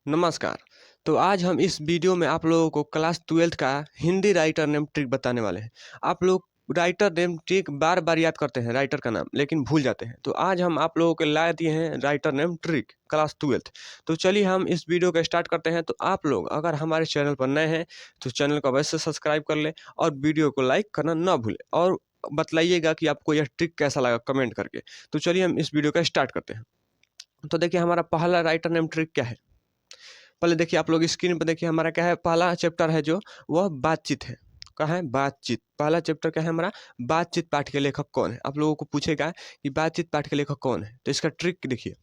नमस्कार। तो आज हम इस वीडियो में आप लोगों को क्लास 12th का हिंदी राइटर नेम ट्रिक बताने वाले हैं। आप लोग राइटर नेम ट्रिक बार-बार याद करते हैं राइटर का नाम, लेकिन भूल जाते हैं। तो आज हम आप लोगों को ला दिए हैं writer name trick class 12th। तो चलिए हम इस वीडियो को स्टार्ट करते हैं। तो आप लोग अगर हमारे चैनल पर नए हैं, तो चैनल को अवश्य सब्सक्राइब कर लें और वीडियो को लाइक करना ना भूलें और बतलाइएगा कि आपको यह ट्रिक कैसा लगा कमेंट करके। तो चलिए हम इस वीडियो को स्टार्ट करते हैं। तो देखिए हमारा पहला राइटर नेम ट्रिक क्या है? पहले देखिए आप लोग स्क्रीन पे देखिए हमारा क्या है, पहला चैप्टर है जो वह बातचीत है। क्या है? बातचीत। पहला चैप्टर क्या है हमारा? बातचीत पाठ के लेखक कौन है? आप लोगों को पूछेगा कि बातचीत पाठ के लेखक कौन है? तो इसका ट्रिक देखिए।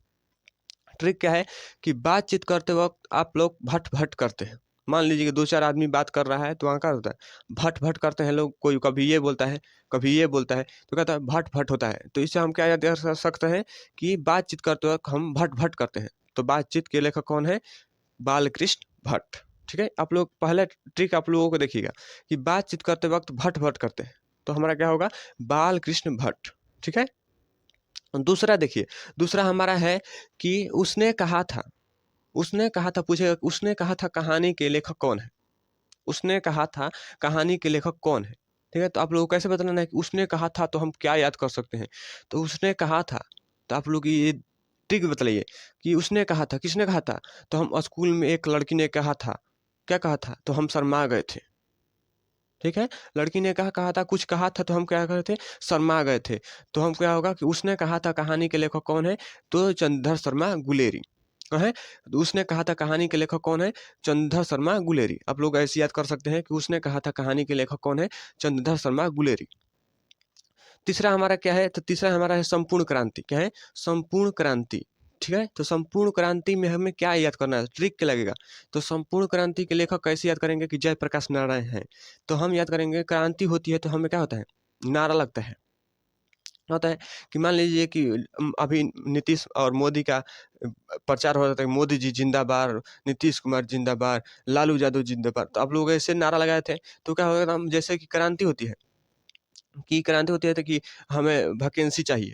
ट्रिक क्या है कि बातचीत करते वक्त आप लोग भट-भट करते हैं। मान लीजिए कि 2-4 आदमी बात कर रहा है तो वहाँ क्या होता है? भट-भट करते हैं लोग, कोई कभी ये बोलता है, कभी ये बोलता है, तो कहता है भट-भट होता है। तो इससे हम क्या याद कर सकते हैं कि बातचीत करते वक्त हम भट-भट करते हैं। तो बातचीत के लेखक कौन है? बालकृष्ण भट्ट। ठीक है? आप लोग पहला ट्रिक आप लोगों को देखिएगा कि बातचीत करते वक्त भट-भट करते हैं, तो हमारा क्या होगा? बालकृष्ण भट्ट। ठीक है? दूसरा देखिए, दूसरा हमारा है कि उसने कहा था पूछेगा उसने कहा था कहानी के लेखक कौन है? उसने कहा था कहानी के लेखक कौन है? ठीक है? तो आप लोगों को कैसे बताना है कि उसने कहा था तो हम क्या याद कर सकते हैं? तो उसने कहा था, तो आप लोग ये ट्रिक बतलाइए कि उसने कहा था, किसने कहा था? तो हम स्कूल में एक लड़की ने कहा था, क्या कहा था? तो हम शर्मा गए थे। ठीक है? लड़की ने कहा था, कुछ कहा था तो हम क्या करे थे? शर्मा गए थे। तो हम क्या होगा कि उसने कहा था कहानी के लेखक कौन है? तो चंद्रधर शर्मा गुलेरी। हैं? तो उसने कहा था कहानी के लेखक कौन है? चंद्रधर शर्मा गुलेरी। आप लोग ऐसे याद कर सकते हैं कि उसने कहा था कहानी के लेखक कौन है? चंद्रधर शर्मा गुलेरी। तीसरा हमारा क्या है? तो तीसरा हमारा है संपूर्ण क्रांति। क्या है? संपूर्ण क्रांति। ठीक है? तो संपूर्ण क्रांति में हमें क्या याद करना है? ट्रिक क्या लगेगा? तो संपूर्ण क्रांति के लेखक कैसे याद करेंगे कि जयप्रकाश नारायण हैं। तो हम याद करेंगे क्रांति होती है तो हमें क्या होता है? नारा लगता है। क्या होता है कि मान लीजिए कि अभी नीतीश और मोदी का प्रचार हो रहा था कि मोदी जी जिंदाबाद, नीतीश कुमार जिंदाबाद, लालू यादव जिंदाबाद। तो आप लोग ऐसे नारा लगाए थे, तो क्या होगा ना जैसे कि क्रांति होती है तो कि हमें वैकेंसी चाहिए,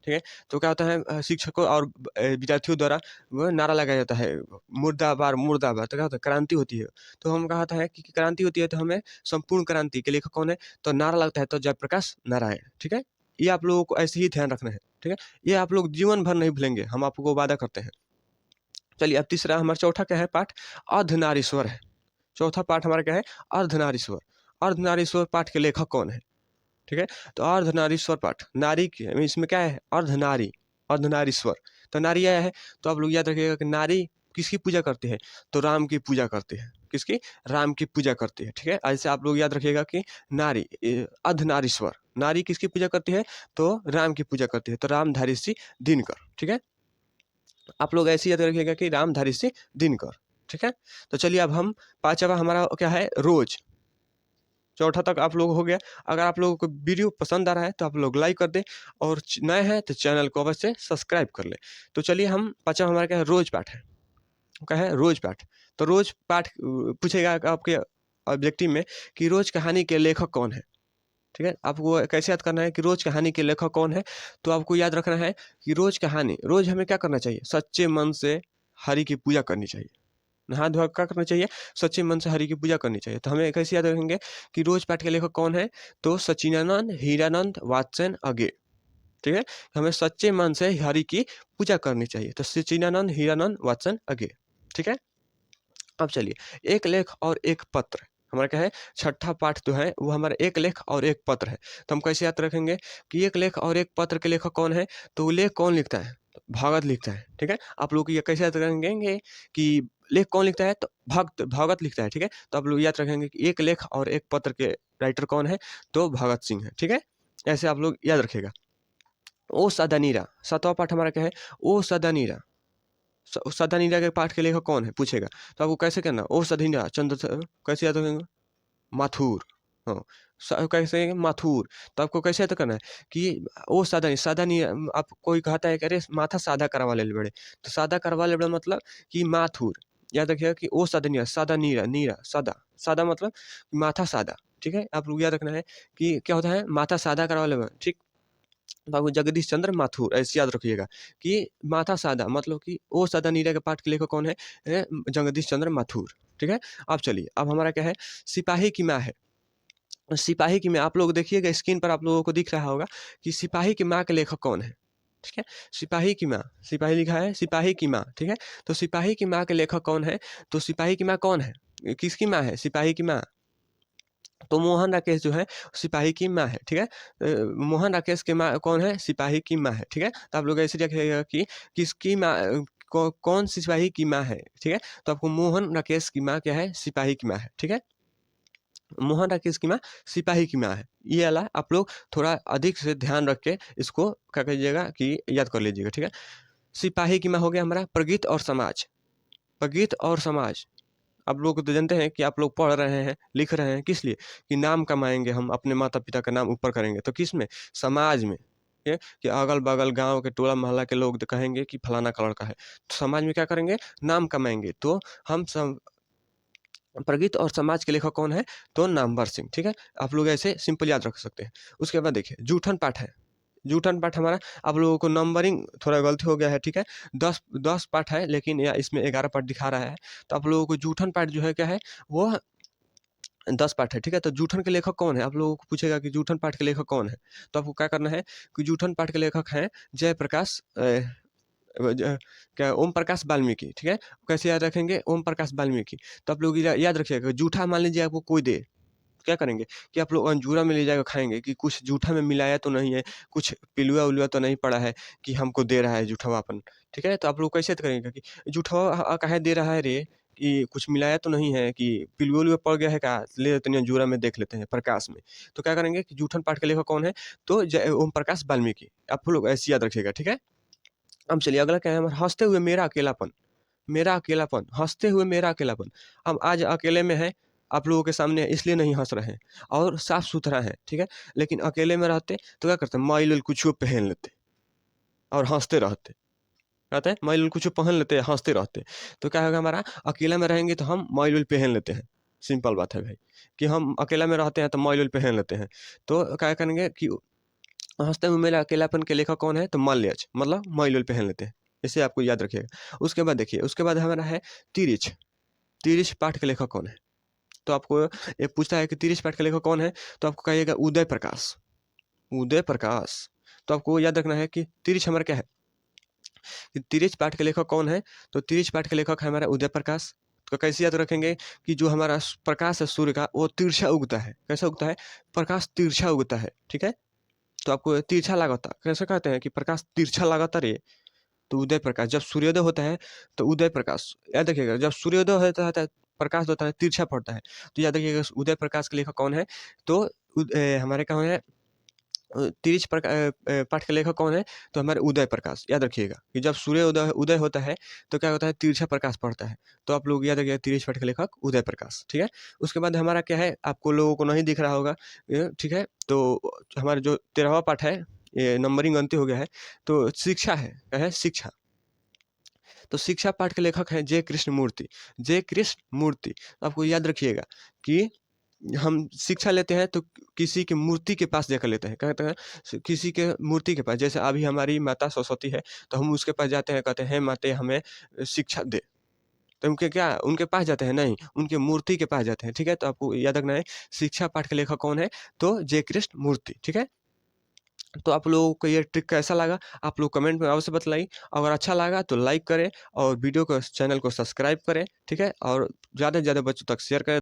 ठीक है? तो क्या होता है शिक्षकों और विद्यार्थियों द्वारा वो नारा लगाया जाता है, मुर्दाबाद मुर्दाबाद। तो क्या होता है क्रांति होती है। तो हम कहा था कि क्रांति होती है तो हमें संपूर्ण क्रांति के लेखक कौन है? तो नारा लगता है तो जयप्रकाश नारायण, ठीक है? ये आप लोगों को ऐसे ही ध्यान रखना है, ठीक है? ये आप लोग जीवन भर नहीं भूलेंगे, हम आपको वादा करते हैं। चलिए अब तीसरा हमारा चौथा क्या है पाठ? अर्धनारीश्वर है। चौथा पाठ हमारा क्या है? अर्धनारीश्वर। अर्धनारीश्वर पाठ के लेखक कौन है? ठीक है? तो अर्धनारीश्वर पाठ, नारी की इसमें क्या है? अर्धनारी, अर्धनारीश्वर। तो नारी आया है, तो आप लोग याद रखिएगा कि नारी किसकी पूजा करती है? तो राम की पूजा करती है। किसकी? राम की पूजा करती है, ठीक है? ऐसे आप लोग याद रखिएगा कि नारी अर्धनारीश्वर, नारी किसकी पूजा करती है? तो राम की पूजा करती है, तो रामधारी सिंह दिनकर, ठीक है? आप लोग ऐसे याद रखिएगा कि रामधारी सिंह दिनकर, ठीक है? तो चलिए अब हम पाँचवा हमारा क्या है? रोज। चौथा तक आप लोग हो गया। अगर आप लोगों को वीडियो पसंद आ रहा है तो आप लोग लाइक कर दें और नए हैं तो चैनल को अवश्य सब्सक्राइब कर लें। तो चलिए हम पाँचवा हमारा क्या है? रोज पाठ है। क्या है? रोज पाठ। तो रोज पाठ पूछेगा आपके ऑब्जेक्टिव में कि रोज कहानी के लेखक कौन है? ठीक है? आपको कैसे याद करना है कि रोज कहानी के लेखक कौन है? तो आपको याद रखना है कि रोज कहानी, रोज हमें क्या करना चाहिए? सच्चे मन से हरि की पूजा करनी चाहिए। नहा धोआ क्या करना चाहिए? सच्चे मन से हरि की पूजा करनी चाहिए। तो हमें कैसे याद रखेंगे कि रोज पाठ के लेखक कौन है? तो सच्चिदानंद, हीरानंद, वात्स्यन, अगे। ठीक है? हमें सच्चे मन से हरि की पूजा करनी चाहिए। तो सच्चिदानंद, हीरानंद, वात्स्यन, अगे। ठीक है? अब चलिए, एक लेख और एक पत्र। हमारा क्या है? छठा पाठ जो है वो हमारा एक लेख और एक पत्र है। तो हम कैसे याद रखेंगे कि एक लेख और एक पत्र के लेखक कौन है? तो वो लेख कौन लिखता है? भगत लिखता है, ठीक है? आप लोग ये कैसे याद रखेंगे कि लेख कौन लिखता है? तो भगत लिखता है, ठीक है? तो आप लोग याद रखेंगे कि एक लेख और एक पत्र के राइटर कौन है? तो भगत सिंह है, ठीक है? ऐसे आप लोग याद रखिएगा। ओ सदा नीरा, सातवां पाठ हमारा क्या है? ओ सदा नीरा। सदा नीरा के पाठ के लेखक कौन है? पूछेगा। तो आपको कैसे करना? ओ सदीना कैसे याद रखेंगे? माथुर। हाँ, कैसे माथुर। तो आपको कैसे याद करना है कि ओ सादा नहीं आप कोई कहता है कि अरे माथा सादा करवा ले बड़े, तो सादा करवा ले बड़ा मतलब कि माथुर। याद रखिएगा कि ओ सदनिया, सादा नीरा, नीरा सादा, सादा मतलब माथा सादा, ठीक है? आप लोग याद रखना है कि क्या होता है? माथा सादा करवा ले, ठीक? तो आपको जगदीश चंद्र माथुर ऐसे याद रखिएगा कि माथा सादा मतलब कि ओ सादा नीला के पाठ के लेखक कौन है? जगदीश चंद्र माथुर। ठीक है? अब चलिए, अब हमारा क्या है? सिपाही की माँ है। सिपाही की माँ, आप लोग देखिएगा स्क्रीन पर आप लोगों को दिख रहा होगा कि सिपाही की माँ के लेखक कौन है? ठीक है? सिपाही की माँ, सिपाही लिखा है सिपाही की माँ, ठीक है? तो सिपाही की माँ के लेखक कौन है? तो सिपाही की माँ कौन है? किसकी माँ है? सिपाही की माँ। तो मोहन राकेश जो है सिपाही की माँ है, ठीक है? मोहन राकेश की माँ कौन है? सिपाही की माँ है, ठीक है? तो आप लोग ऐसे रखिएगा कि किसकी माँ कौन सिपाही की माँ है, ठीक है? तो आपको मोहन राकेश की माँ क्या है? सिपाही की माँ है, ठीक है? मोहन राकेश की माँ सिपाही की माँ है। ये वाला आप लोग थोड़ा अधिक से ध्यान रख के इसको क्या कीजिएगा कि याद कर लीजिएगा, ठीक है? सिपाही की माँ हो गया हमारा प्रगीत और समाज। प्रगीत और समाज, आप लोग तो जानते हैं कि आप लोग पढ़ रहे हैं, लिख रहे हैं, किस लिए? कि नाम कमाएँगे हम, अपने माता-पिता का नाम ऊपर करेंगे। तो किस में? समाज में। ये कि अगल-बगल गाँव के टोला-मोहल्ला के लोग कहेंगे कि फलाना का लड़का है। तो समाज में क्या करेंगे? नाम कमाएँगे। तो हम सब प्रगीत और समाज के लेखक कौन है? तो नामवर सिंह, ठीक है? आप लोग ऐसे सिंपल याद रख सकते हैं। उसके बाद देखिए जूठन पाठ है। जूठन पाठ हमारा आप लोगों को नंबरिंग थोड़ा गलती हो गया है, ठीक है? 10 पाठ है लेकिन या इसमें 11 पाठ दिखा रहा है। तो आप लोगों को जूठन पाठ जो है क्या है? वो 10 पाठ है, ठीक है? तो जूठन के लेखक कौन है? आप लोगों को पूछेगा कि जूठन पाठ के लेखक कौन है? तो आपको क्या करना है कि जूठन पाठ के लेखक हैं जयप्रकाश क्या ओम प्रकाश वाल्मीकि, ठीक है? कैसे याद रखेंगे? ओम प्रकाश वाल्मीकि। तो आप लोग याद रखिएगा जूठा मान लीजिए आपको कोई दे, क्या करेंगे कि आप लोग अंजूरा में ले जाकर खाएँगे कि कुछ जूठा में मिलाया तो नहीं है, कुछ पिलुआ-उलुआ तो नहीं पड़ा है कि हमको दे रहा है जूठवापन, ठीक है? तो आप लोग कैसे करेंगे कि जूठवा काहे दे रहा है रे? कि कुछ मिलाया तो नहीं है कि पिलुआ-उलुआ पड़ गया है का? ले तनी अंजूरा में देख लेते हैं प्रकाश में। तो क्या करेंगे कि जूठन पाठ के लेखक कौन है? तो ओम प्रकाश वाल्मीकि। आप लोग ऐसे याद रखिएगा, ठीक है? अब चलिए अगला क्या है हमारा हँसते हुए मेरा अकेलापन। मेरा अकेलापन, हँसते हुए मेरा अकेलापन। हम आज अकेले में हैं, आप लोगों के सामने इसलिए नहीं हँस रहे हैं और साफ-सुथरा हैं, ठीक है? लेकिन अकेले में रहते तो क्या करते माइल-उइल कुछो पहन लेते और हँसते रहते। कहते हैं माइल-उइल कुछो पहन लेते, हँसते रहते। तो क्या होगा हमारा अकेला में रहेंगे तो हम माइल-उइल पहन लेते हैं। सिंपल बात है भाई, कि हम अकेला में रहते हैं तो माइल-उइल पहन लेते हैं। तो क्या करेंगे कि हँसते हुए मेरा अकेलापन के लेखक कौन है? तो मल्यज मतलब माइल-उइल पहन लेते हैं। इसे आपको याद रखिएगा। उसके बाद देखिए, उसके बाद हमारा है तिरिछ। तिरिछ पाठ के लेखक कौन है? तो आपको ये पूछता है कि तिरिछ पाठ के लेखक कौन है? तो आपको कहिएगा उदय प्रकाश, उदय प्रकाश। तो आपको याद रखना है कि तिरिछ हमारा क्या है? कि तिरिछ पाठ के लेखक कौन है? तो तिरिछ पाठ के लेखक है हमारा उदय प्रकाश। तो कैसे याद रखेंगे कि जो हमारा प्रकाश है सूर्य का वो तिरछा उगता है। कैसा उगता है? प्रकाश तिरछा उगता है, ठीक है? तो आपको तिरछा लागता, कैसे कहते हैं कि प्रकाश तिरछा लागता रे? तो उदय प्रकाश, जब सूर्योदय होता है तो उदय प्रकाश, याद रखिएगा जब सूर्योदय होता है तो प्रकाश होता है तिरछा पड़ता है। तो याद रखिएगा उदय प्रकाश के लेखक कौन है? तो हमारे कौन है तिरिछ पाठ के लेखक कौन है? तो हमारे उदय प्रकाश, याद रखिएगा कि जब सूर्योदय उदय होता है तो क्या होता है? तिरछा प्रकाश पड़ता है। तो आप लोग याद रखिएगा तिरिछ पाठ के लेखक उदय प्रकाश, ठीक है? उसके बाद हमारा क्या है? आपको लोगों को नहीं दिख रहा होगा ठीक है? तो हमारा जो 13वां पाठ है, ये नंबरिंग गलती हो गया है, तो शिक्षा है, क्या है? शिक्षा। तो शिक्षा पाठ के लेखक हैं जय कृष्ण मूर्ति। जय कृष्ण मूर्ति, आपको याद रखिएगा कि हम शिक्षा लेते हैं तो किसी की मूर्ति के पास जाकर लेते हैं। कहते हैं किसी के मूर्ति के पास, जैसे अभी हमारी माता सरस्वती है तो हम उसके पास जाते हैं, कहते हैं हे माते हमें शिक्षा दे। तो उनके क्या उनके पास जाते हैं? नहीं, उनके मूर्ति के पास जाते हैं, ठीक है? तो आपको याद रखना है शिक्षा पाठ के लेखक कौन है? तो जय कृष्ण मूर्ति, ठीक है? तो आप लोगों को ये ट्रिक कैसा लगा? आप लोग कमेंट में अवश्य बतलाइए। अगर अच्छा लगा तो लाइक करें और वीडियो को चैनल को सब्सक्राइब करें, ठीक है? और ज़्यादा से ज़्यादा बच्चों तक शेयर करें।